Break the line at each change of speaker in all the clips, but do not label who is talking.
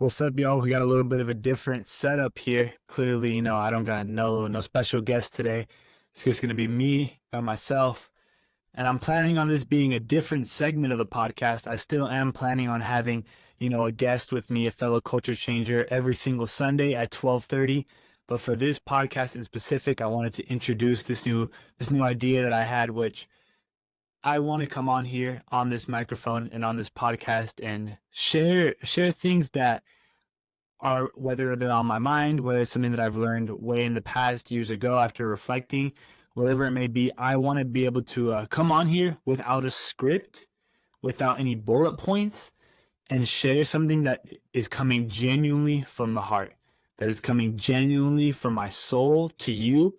What's up, y'all? We got a little bit of a different setup here. Clearly, I don't got no special guest today. It's just gonna be me by myself, and I'm planning on this being a different segment of the podcast. I still am planning on having, a guest with me, a fellow culture changer, every single Sunday at 12:30. But for this podcast in specific, I wanted to introduce this new idea that I had, which I want to come on here on this microphone and on this podcast and share things that are, whether they're on my mind, whether it's something that I've learned way in the past years ago after reflecting, whatever it may be. I want to be able to come on here without a script, without any bullet points, and share something that is coming genuinely from the heart, that is coming genuinely from my soul to you.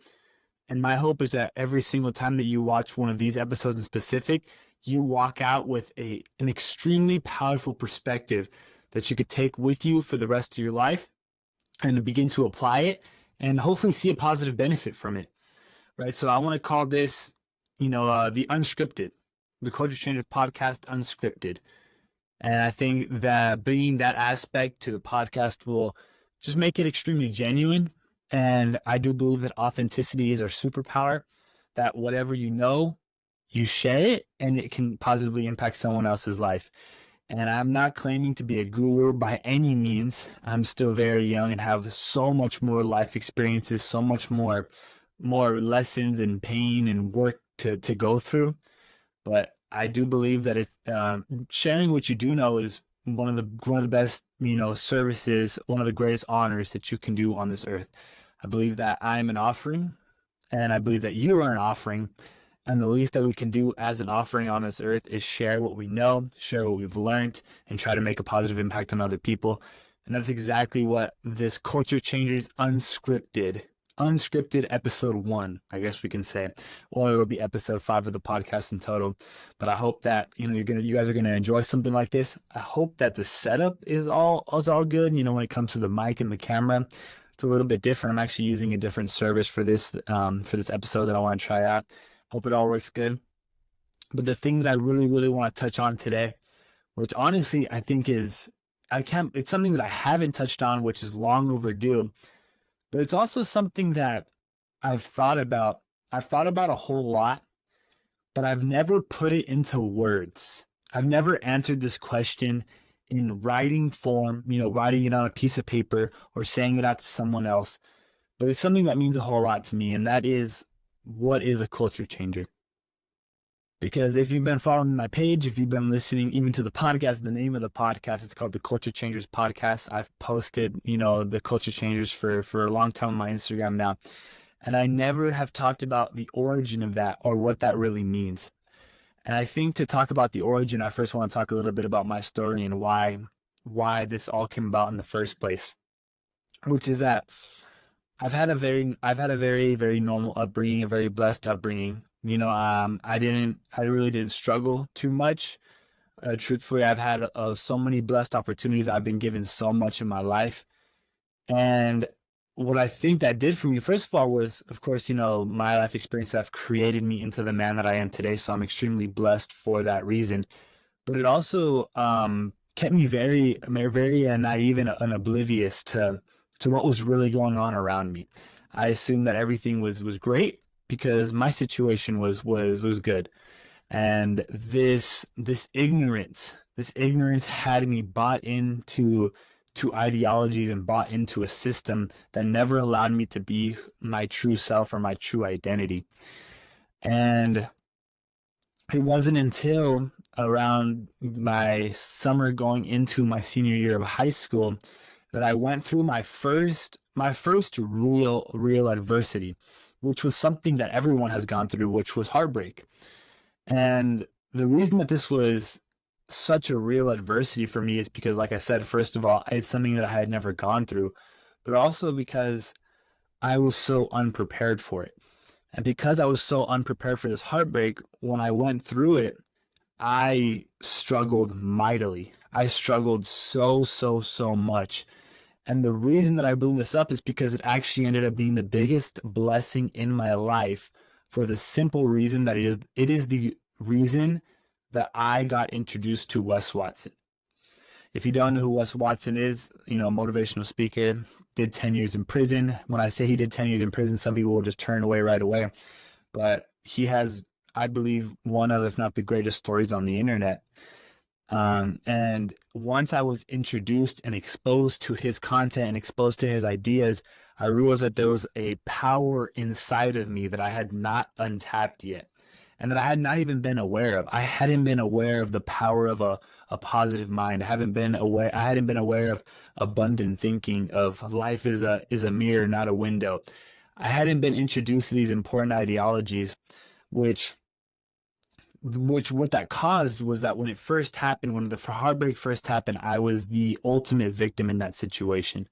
And my hope is that every single time that you watch one of these episodes in specific, you walk out with an extremely powerful perspective that you could take with you for the rest of your life and begin to apply it and hopefully see a positive benefit from it, right? So I want to call this, the Unscripted, the Culture Changers podcast Unscripted. And I think that bringing that aspect to the podcast will just make it extremely genuine. And I do believe that authenticity is our superpower, that whatever you share it and it can positively impact someone else's life. And I'm not claiming to be a guru by any means. I'm still very young and have so much more life experiences, so much more lessons and pain and work to go through. But I do believe that it's sharing what you do know is one of the best, services, one of the greatest honors that you can do on this earth. I believe that I'm an offering, and I believe that you are an offering. And the least that we can do as an offering on this earth is share what we know, share what we've learned, and try to make a positive impact on other people. And that's exactly what this Culture Changers Unscripted episode 1, I guess we can say. Or it'll be episode 5 of the podcast in total. But I hope that, you guys are gonna enjoy something like this. I hope that the setup is all good, when it comes to the mic and the camera. It's a little bit different. I'm actually using a different service for this episode that I want to try out. Hope it all works good. But the thing that I really, really want to touch on today, which honestly I think it's something that I haven't touched on, which is long overdue. But it's also something that I've thought about. I've thought about a whole lot, but I've never put it into words. I've never answered this question in writing form, writing it on a piece of paper or saying it out to someone else. But it's something that means a whole lot to me, and that is, what is a culture changer? Because if you've been following my page, if you've been listening even to the podcast, the name of the podcast, it's called the Culture Changers Podcast. I've posted, the Culture Changers for a long time on my Instagram now. And I never have talked about the origin of that or what that really means. And I think to talk about the origin, I first want to talk a little bit about my story and why this all came about in the first place, which is that I've had a very, very normal upbringing, a very blessed upbringing. I really didn't struggle too much. Truthfully, I've had so many blessed opportunities. I've been given so much in my life. And what I think that did for me, first of all, was, of course, my life experience have created me into the man that I am today. So I'm extremely blessed for that reason. But it also kept me very, very naive and oblivious to what was really going on around me. I assumed that everything was great because my situation was good. And this ignorance had me bought into ideologies and bought into a system that never allowed me to be my true self or my true identity. And it wasn't until around my summer going into my senior year of high school that I went through my first real adversity, which was something that everyone has gone through, which was heartbreak. And the reason that this was such a real adversity for me is because, like I said, first of all, it's something that I had never gone through, but also because I was so unprepared for it. And because I was so unprepared for this heartbreak, when I went through it, I struggled mightily. I struggled so much. And the reason that I bring this up is because it actually ended up being the biggest blessing in my life, for the simple reason that it is the reason that I got introduced to Wes Watson. If you don't know who Wes Watson is, motivational speaker, did 10 years in prison. When I say he did 10 years in prison, some people will just turn away right away. But he has, I believe, one of, if not the greatest stories on the internet. And once I was introduced and exposed to his content and exposed to his ideas, I realized that there was a power inside of me that I had not untapped yet, and that I had not even been aware of. I hadn't been aware of the power of a positive mind. I hadn't been aware of abundant thinking, of life is a mirror, not a window. I hadn't been introduced to these important ideologies, which what that caused was that when it first happened, when the heartbreak first happened, I was the ultimate victim in that situation,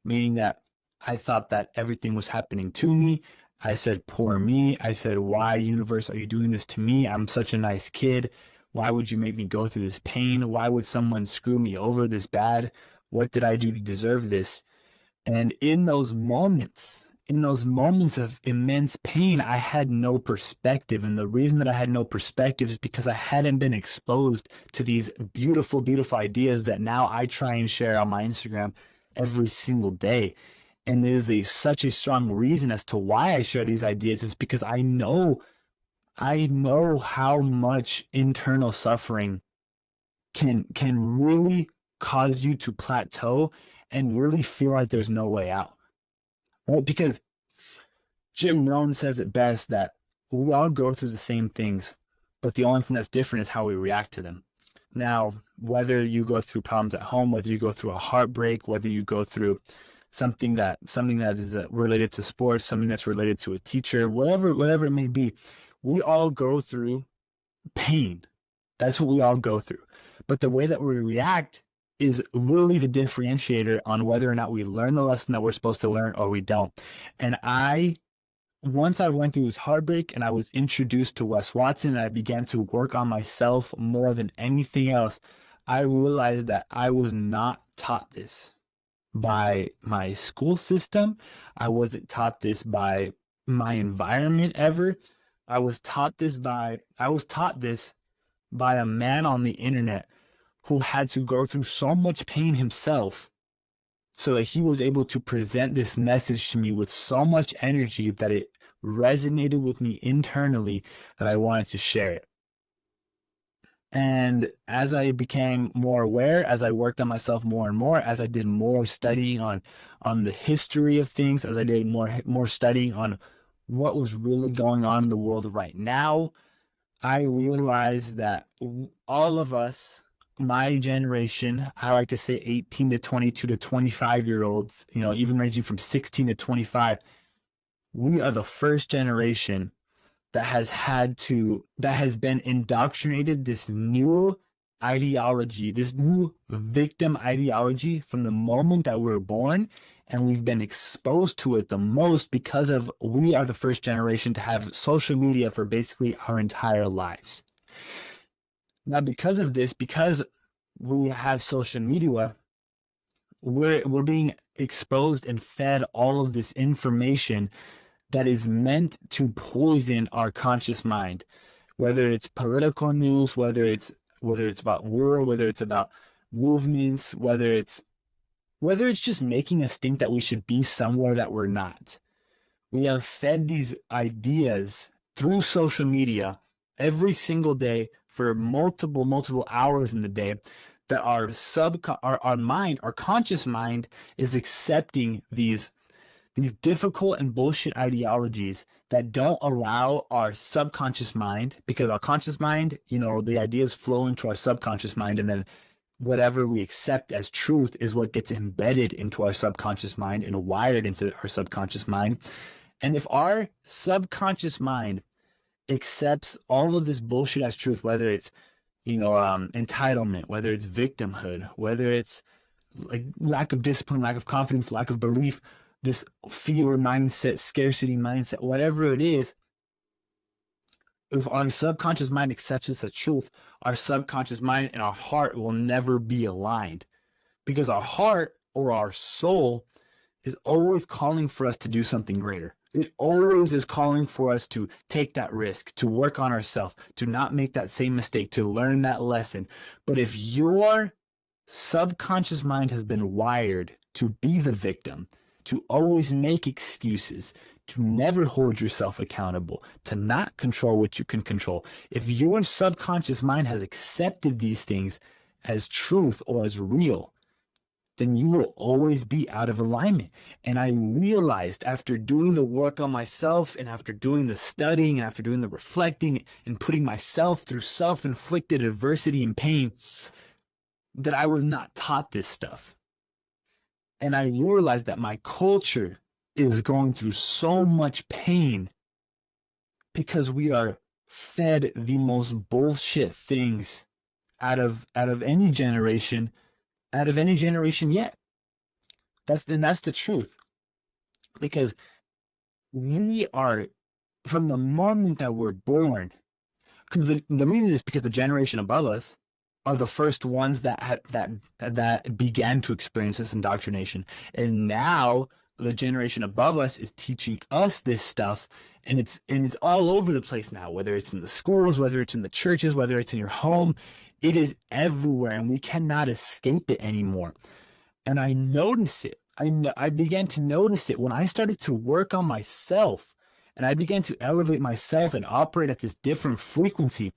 meaning that I thought that everything was happening to me. I said, poor me. I said, why, universe, are you doing this to me? I'm such a nice kid. Why would you make me go through this pain? Why would someone screw me over this bad? What did I do to deserve this? And in those moments of immense pain, I had no perspective. And the reason that I had no perspective is because I hadn't been exposed to these beautiful, beautiful ideas that now I try and share on my Instagram every single day. And there's such a strong reason as to why I share these ideas is because I know how much internal suffering can really cause you to plateau and really feel like there's no way out. Right? Because Jim Rohn says it best that we all go through the same things, but the only thing that's different is how we react to them. Now, whether you go through problems at home, whether you go through a heartbreak, whether you go through something that is related to sports, something that's related to a teacher, whatever it may be, we all go through pain. That's what we all go through. But the way that we react is really the differentiator on whether or not we learn the lesson that we're supposed to learn or we don't. And once I went through this heartbreak and I was introduced to Wes Watson and I began to work on myself more than anything else, I realized that I was not taught this by my school system. I wasn't taught this by my environment ever. I was taught this by a man on the internet who had to go through so much pain himself so that he was able to present this message to me with so much energy that it resonated with me internally that I wanted to share it. And as I became more aware, as I worked on myself more and more, as I did more studying on the history of things, as I did more studying on what was really going on in the world right now, I realized that all of us, my generation, I like to say 18 to 22 to 25-year-olds, even ranging from 16 to 25, we are the first generation that has been indoctrinated this new ideology, this new victim ideology from the moment that we were born. And we've been exposed to it the most because we are the first generation to have social media for basically our entire lives. Now, because of this, because we have social media, we're being exposed and fed all of this information that is meant to poison our conscious mind, whether it's political news, whether it's about war, whether it's about movements, whether it's just making us think that we should be somewhere that we're not. We have fed these ideas through social media every single day for multiple hours in the day that our conscious mind is accepting these difficult and bullshit ideologies that don't allow our subconscious mind, because our conscious mind, the ideas flow into our subconscious mind, and then whatever we accept as truth is what gets embedded into our subconscious mind and wired into our subconscious mind. And if our subconscious mind accepts all of this bullshit as truth, whether it's, entitlement, whether it's victimhood, whether it's like lack of discipline, lack of confidence, lack of belief, this fear mindset, scarcity mindset, whatever it is, if our subconscious mind accepts this as truth, our subconscious mind and our heart will never be aligned, because our heart or our soul is always calling for us to do something greater. It always is calling for us to take that risk, to work on ourselves, to not make that same mistake, to learn that lesson. But if your subconscious mind has been wired to be the victim, to always make excuses, to never hold yourself accountable, to not control what you can control. If your subconscious mind has accepted these things as truth or as real, then you will always be out of alignment. And I realized after doing the work on myself and after doing the studying and after doing the reflecting and putting myself through self-inflicted adversity and pain that I was not taught this stuff. And I realized that my culture is going through so much pain because we are fed the most bullshit things out of any generation yet. That's the truth. Because we are, from the moment that we're born, because the reason is because the generation above us are the first ones that began to experience this indoctrination. And now the generation above us is teaching us this stuff, and it's all over the place now, whether it's in the schools, whether it's in the churches, whether it's in your home. It is everywhere, and we cannot escape it anymore. And I notice it. I began to notice it when I started to work on myself, and I began to elevate myself and operate at this different frequency.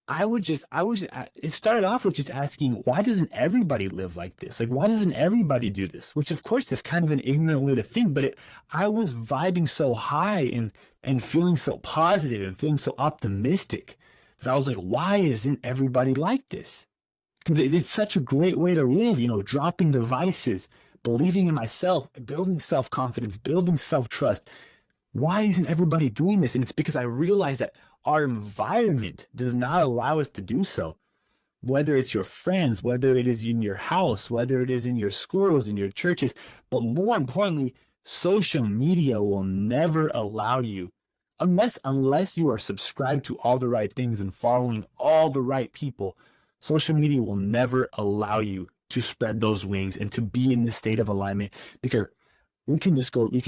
It started off with just asking, why doesn't everybody live like this? Like, why doesn't everybody do this? Which, of course, is kind of an ignorant way to think, but I was vibing so high and feeling so positive and feeling so optimistic that I was like, why isn't everybody like this? Because it's such a great way to live, dropping the vices, believing in myself, building self-confidence, building self-trust. Why isn't everybody doing this? And it's because I realized that our environment does not allow us to do so. Whether it's your friends, whether it is in your house, whether it is in your schools, in your churches, but more importantly, social media will never allow you, unless you are subscribed to all the right things and following all the right people, social media will never allow you to spread those wings and to be in this state of alignment, because we can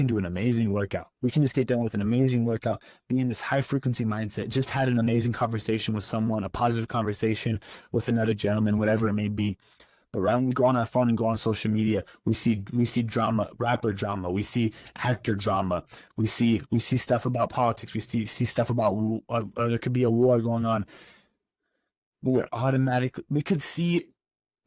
do an amazing workout. We can just get done with an amazing workout, be in this high frequency mindset, just had an amazing conversation with someone, a positive conversation with another gentleman, whatever it may be. But when we go on our phone and go on social media, we see drama, rapper drama, we see actor drama, we see stuff about politics, we see stuff about there could be a war going on. We could see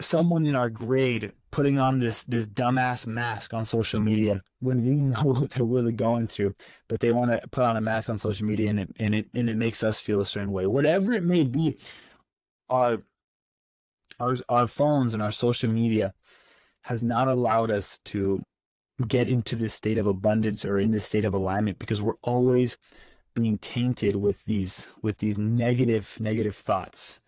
someone in our grade putting on this dumbass mask on social media when we know what they're really going through, but they want to put on a mask on social media, and it makes us feel a certain way. Whatever it may be, our phones and our social media has not allowed us to get into this state of abundance or in this state of alignment, because we're always being tainted with these negative thoughts,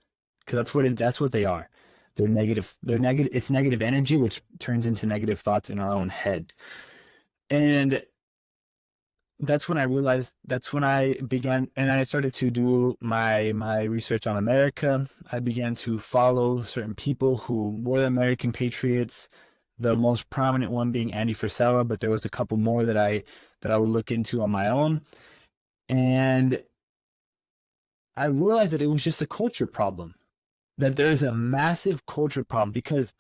because that's what they are. They're negative. It's negative energy, which turns into negative thoughts in our own head. And that's when I realized, that's when I began, and I started to do my research on America. I began to follow certain people who were the American patriots, the most prominent one being Andy Frisella, but there was a couple more that I would look into on my own. And I realized that it was just a culture problem. That there's a massive culture problem, because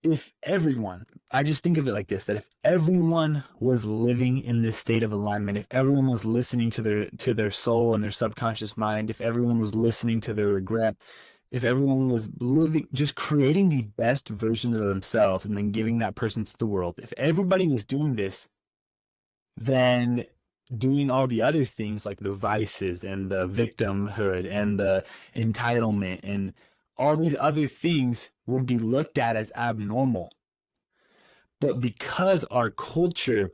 if everyone, I just think of it like this, that if everyone was living in this state of alignment, if everyone was listening to their soul and their subconscious mind, if everyone was listening to their regret, if everyone was living, just creating the best version of themselves and then giving that person to the world, if everybody was doing this, then doing all the other things like the vices and the victimhood and the entitlement and all these other things would be looked at as abnormal. But because our culture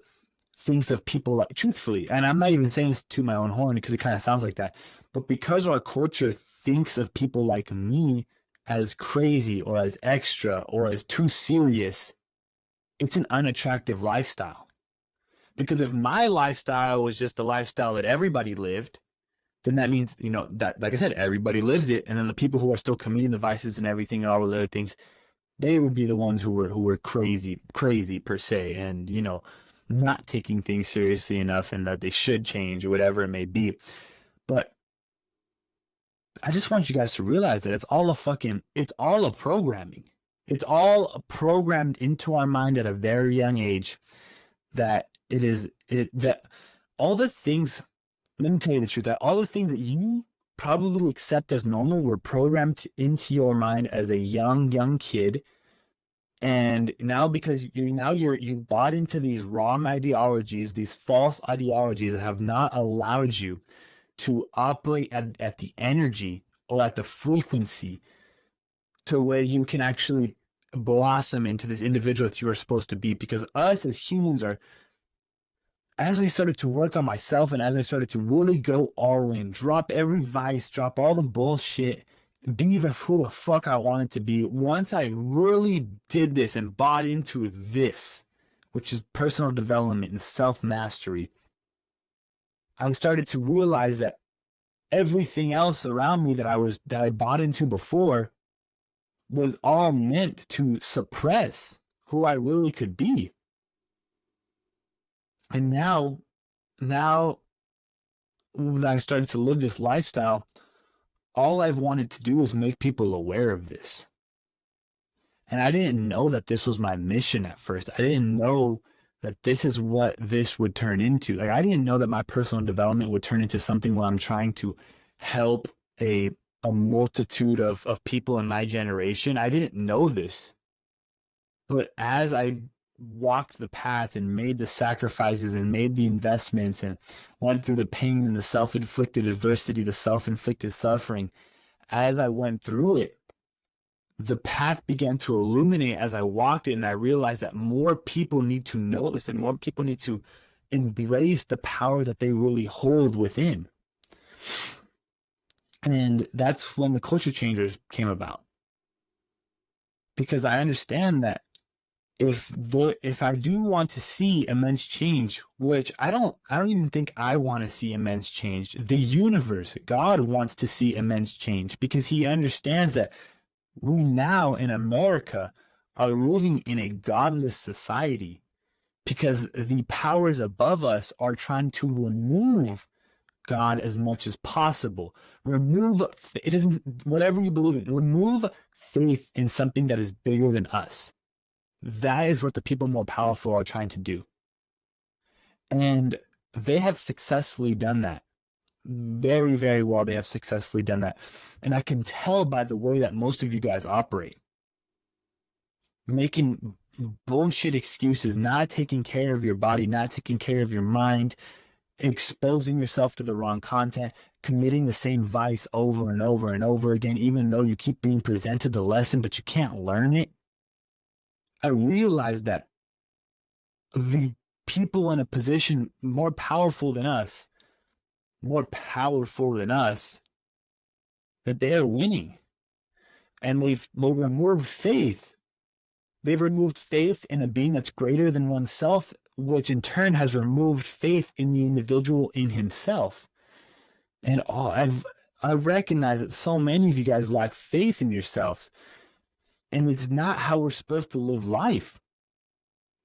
thinks of people like, truthfully, and I'm not even saying this to my own horn because it kind of sounds like that, but because our culture thinks of people like me as crazy or as extra or as too serious, it's an unattractive lifestyle. Because if my lifestyle was just the lifestyle that everybody lived, then that means, that, like I said, everybody lives it. And then the people who are still committing the vices and everything and all the other things, they would be the ones who were crazy per se, and, not taking things seriously enough, and that they should change or whatever it may be. But I just want you guys to realize that it's all a programming. It's all programmed into our mind at a very young age that that all the things, let me tell you the truth, that all the things that you probably accept as normal were programmed into your mind as a young kid. And now because you bought into these wrong ideologies, these false ideologies that have not allowed you to operate at the energy or at the frequency to where you can actually blossom into this individual that you are supposed to be. Because us as humans are, as I started to work on myself and as I started to really go all in, drop every vice, drop all the bullshit, be who the fuck I wanted to be. Once I really did this and bought into this, which is personal development and self-mastery, I started to realize that everything else around me that I bought into before was all meant to suppress who I really could be. And now when I started to live this lifestyle, all I've wanted to do is make people aware of this. And I didn't know that this was my mission at first. I didn't know that this is what this would turn into. Like, I didn't know that my personal development would turn into something where I'm trying to help a multitude of people in my generation. I didn't know this. But as I walked the path and made the sacrifices and made the investments and went through the pain and the self-inflicted adversity, the self-inflicted suffering, as I went through it, the path began to illuminate as I walked it, and I realized that more people need to know this and more people need to embrace the power that they really hold within. And that's when the culture changers came about. Because I understand that if I do want to see immense change, which I don't even think I want to see immense change. The universe, God wants to see immense change because he understands that we now in America are living in a godless society because the powers above us are trying to remove God as much as possible. Remove it isn't whatever you believe in. Remove faith in something that is bigger than us. That is what the people more powerful are trying to do. And they have successfully done that. Very, very well, they have successfully done that. And I can tell by the way that most of you guys operate. Making bullshit excuses, not taking care of your body, not taking care of your mind, exposing yourself to the wrong content, committing the same vice over and over and over again, even though you keep being presented the lesson, but you can't learn it. I realized that the people in a position more powerful than us, that they are winning. And we've removed faith. They've removed faith in a being that's greater than oneself, which in turn has removed faith in the individual in himself. And I recognize that so many of you guys lack faith in yourselves. And it's not how we're supposed to live life.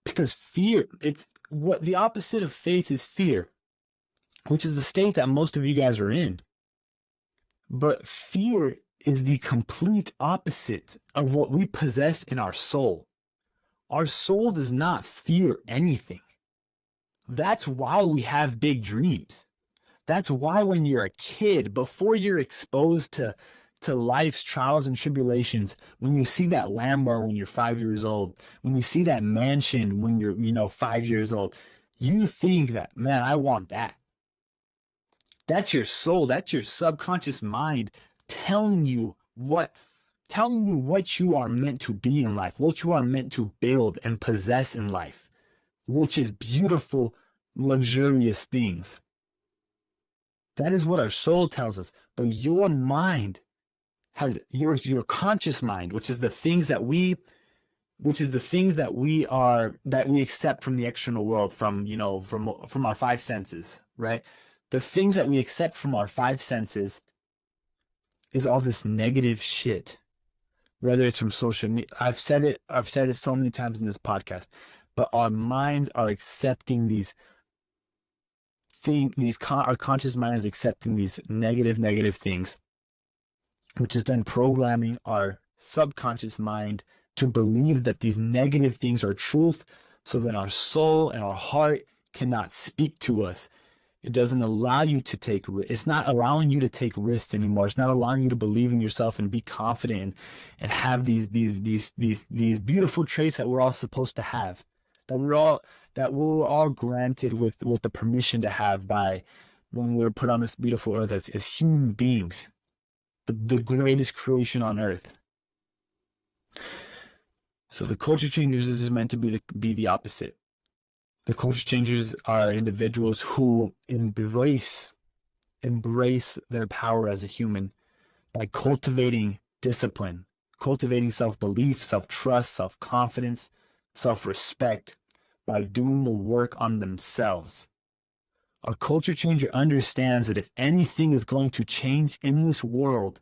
Because fear, it's what the opposite of faith is fear, which is the state that most of you guys are in. But fear is the complete opposite of what we possess in our soul. Our soul does not fear anything. That's why we have big dreams. That's why when you're a kid, before you're exposed to life's trials and tribulations, when you see that Lambo when you're 5 years old, when you see that mansion when you're 5 years old, you think that, man, I want that. That's your soul. That's your subconscious mind telling you what you are meant to be in life, what you are meant to build and possess in life, which is beautiful, luxurious things. That is what our soul tells us. But your mind has your conscious mind, which is the things that we accept from the external world, from our five senses, right? The things that we accept from our five senses is all this negative shit, whether it's from social media. I've said it so many times in this podcast, but our minds are accepting our conscious mind is accepting these negative things. which is then programming our subconscious mind to believe that these negative things are truth, so that our soul and our heart cannot speak to us. It doesn't allow you to take, it's not allowing you to take risks anymore. It's not allowing you to believe in yourself and be confident and have these beautiful traits that we're all supposed to have, that we're all granted with the permission to have by when we were put on this beautiful earth as human beings, the greatest creation on earth. So the culture changers is meant to be the opposite. The culture changers are individuals who embrace their power as a human by cultivating discipline, cultivating self-belief, self-trust, self-confidence, self-respect, by doing the work on themselves. A culture changer understands that if anything is going to change in this world,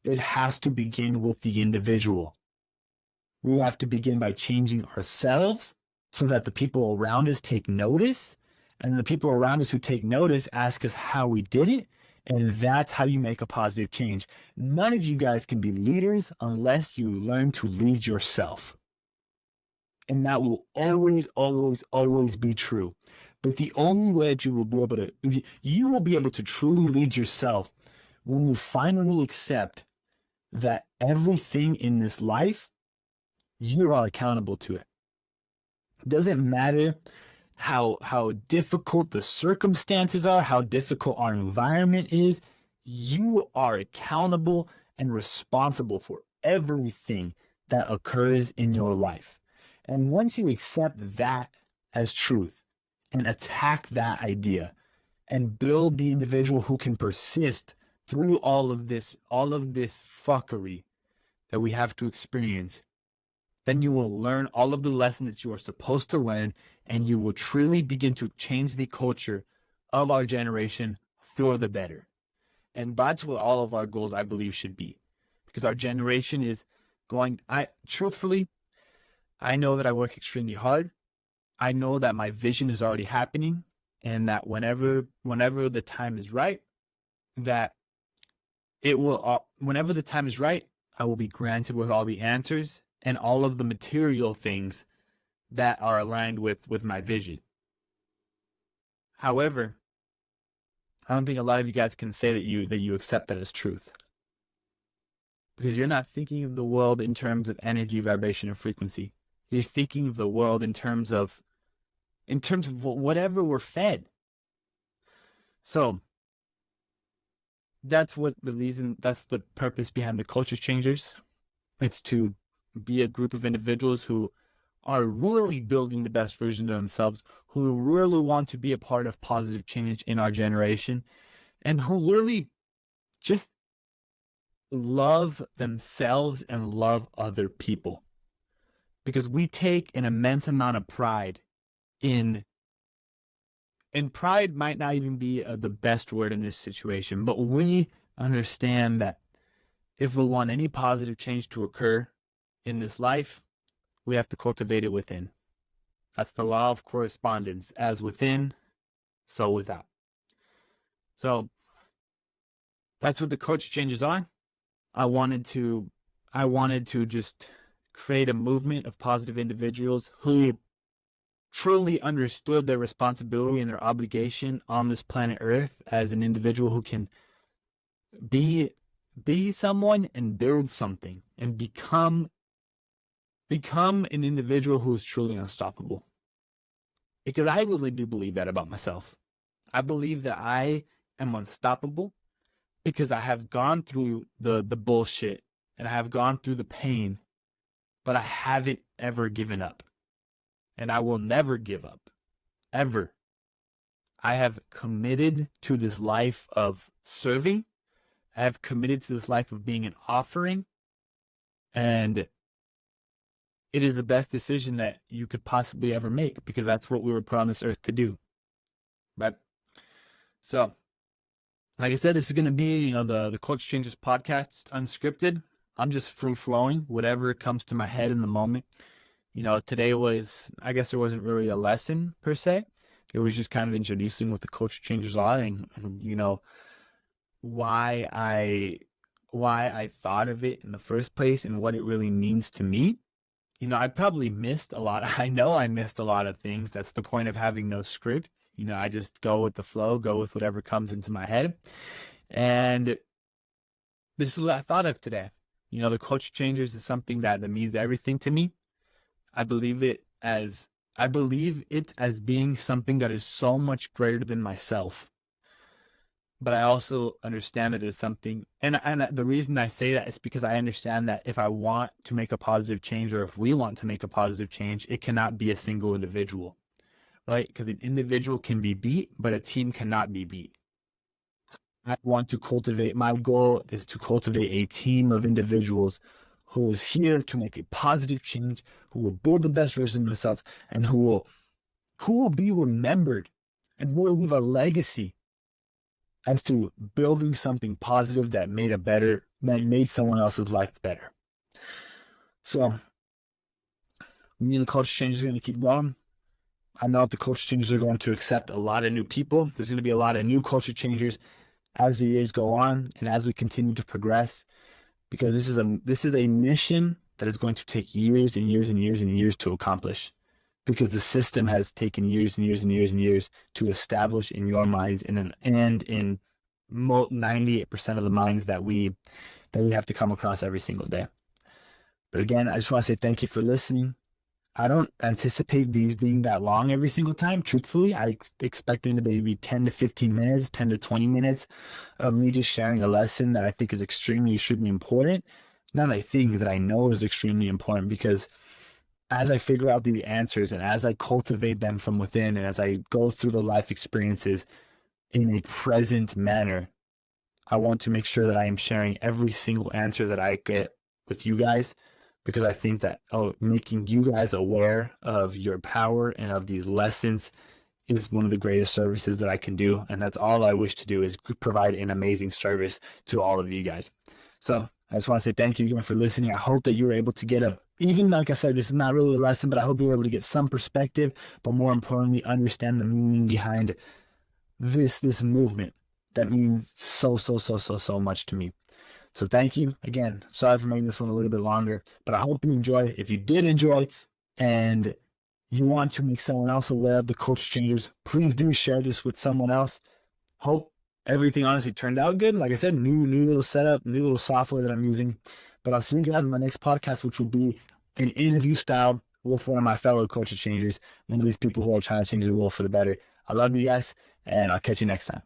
it has to begin with the individual. We have to begin by changing ourselves so that the people around us take notice, and the people around us who take notice ask us how we did it, and that's how you make a positive change. None of you guys can be leaders unless you learn to lead yourself. And that will always, always, always be true. But the only way that you will be able to truly lead yourself when you finally accept that everything in this life, you are accountable to it. It doesn't matter how difficult the circumstances are, how difficult our environment is. You are accountable and responsible for everything that occurs in your life. And once you accept that as truth and attack that idea and build the individual who can persist through all of this fuckery that we have to experience, then you will learn all of the lessons that you are supposed to learn, and you will truly begin to change the culture of our generation for the better. And that's what all of our goals, I believe, should be. Because our generation is truthfully, I know that I work extremely hard. I know that my vision is already happening, and that whenever the time is right, whenever the time is right, I will be granted with all the answers and all of the material things that are aligned with my vision. However, I don't think a lot of you guys can say that you accept that as truth. Because you're not thinking of the world in terms of energy, vibration, and frequency. You're thinking of the world in terms of whatever we're fed. So that's the purpose behind the culture changers. It's to be a group of individuals who are really building the best version of themselves, who really want to be a part of positive change in our generation, and who really just love themselves and love other people. Because we take an immense amount of pride and pride might not even be the best word in this situation, but we understand that if we want any positive change to occur in this life, we have to cultivate it within. That's the law of correspondence. As within, so without. So that's what the culture changes are. I wanted to just create a movement of positive individuals who truly understood their responsibility and their obligation on this planet Earth as an individual who can be someone and build something and become an individual who is truly unstoppable. Because I really do believe that about myself. I believe that I am unstoppable because I have gone through the bullshit and I have gone through the pain, but I haven't ever given up. And I will never give up. Ever. I have committed to this life of serving. I have committed to this life of being an offering. And it is the best decision that you could possibly ever make, because that's what we were put on this earth to do. Right? So, like I said, this is going to be, the Culture Changers podcast, unscripted. I'm just free flowing, whatever comes to my head in the moment. Today I guess there wasn't really a lesson per se. It was just kind of introducing what the Culture Changers are and why I why I thought of it in the first place and what it really means to me. I probably missed a lot. I know I missed a lot of things. That's the point of having no script. I just go with the flow, go with whatever comes into my head. And this is what I thought of today. The culture changers is something that means everything to me. I believe it as being something that is so much greater than myself. But I also understand that it's something, and the reason I say that is because I understand that if I want to make a positive change, or if we want to make a positive change, it cannot be a single individual, right? Because an individual can be beat, but a team cannot be beat. My goal is to cultivate a team of individuals who is here to make a positive change, who will build the best version of themselves, and who will be remembered and who will leave a legacy as to building something positive that made someone else's life better. So, me and the culture changes are going to keep going. I know the culture changes are going to accept a lot of new people. There's going to be a lot of new culture changers as the years go on and as we continue to progress, because this is a mission that is going to take years and years and years and years to accomplish, because the system has taken years and years and years and years to establish in your minds and in 98% of the minds that we have to come across every single day. But again, I just want to say thank you for listening. I don't anticipate these being that long every single time. Truthfully, I expect them to be 10 to 15 minutes, 10 to 20 minutes of me just sharing a lesson that I think is extremely, extremely important. Not that I think, that I know is extremely important, because as I figure out the answers and as I cultivate them from within and as I go through the life experiences in a present manner, I want to make sure that I am sharing every single answer that I get with you guys, because I think that making you guys aware of your power and of these lessons is one of the greatest services that I can do. And that's all I wish to do, is provide an amazing service to all of you guys. So I just want to say thank you again for listening. I hope that you were able to get even like I said, this is not really a lesson, but I hope you were able to get some perspective, but more importantly, understand the meaning behind this movement that means so much to me. So thank you again. Sorry for making this one a little bit longer, but I hope you enjoy. If you did enjoy and you want to make someone else aware of the culture changers, please do share this with someone else. Hope everything honestly turned out good. Like I said, new little setup, new little software that I'm using. But I'll see you guys in my next podcast, which will be an interview style with one of my fellow culture changers, one of these people who are trying to change the world for the better. I love you guys, and I'll catch you next time.